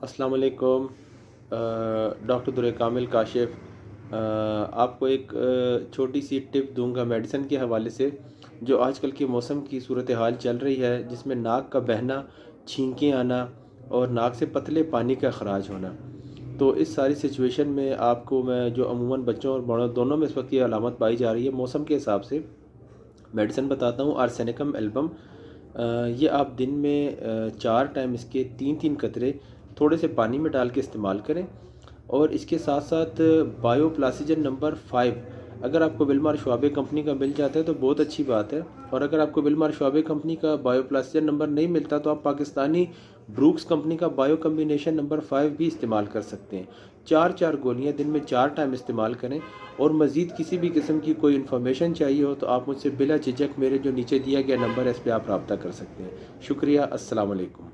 अस्सलाम वालेकुम। डॉक्टर दुरे कामिल काशिफ। आपको एक छोटी सी टिप दूंगा मेडिसिन के हवाले से। जो आजकल के मौसम की सूरत हाल चल रही है, जिसमें नाक का बहना, छींकें आना और नाक से पतले पानी का खराज होना। तो इस सारी सिचुएशन में आपको मैं जो अमूमन बच्चों और बड़ों दोनों में इस वक्त ये अलामत पाई जा रही है मौसम के हिसाब से, मेडिसिन बताता हूँ। आर्सेनिकम एल्बम, ये आप दिन में 4 टाइम इसके 3-3 कतरे थोड़े से पानी में डाल के इस्तेमाल करें। और इसके साथ साथ बायोप्लासिजन नंबर 5, अगर आपको विल्मार शुआबे कंपनी का मिल जाता है तो बहुत अच्छी बात है। और अगर आपको विल्मार शुआबे कंपनी का बायोप्लासिजन नंबर नहीं मिलता तो आप पाकिस्तानी ब्रूक्स कंपनी का बायो कम्बिनेशन नंबर 5 भी इस्तेमाल कर सकते हैं। 4-4 गोलियां दिन में 4 टाइम इस्तेमाल करें। और मज़ीद किसी भी किस्म की कोई इन्फॉर्मेशन चाहिए हो तो आप मुझसे बिला झिझक मेरे जो नीचे दिया गया नंबर है इस पर आप रब्ता कर सकते हैं। शुक्रिया। अस्सलाम वालेकुम।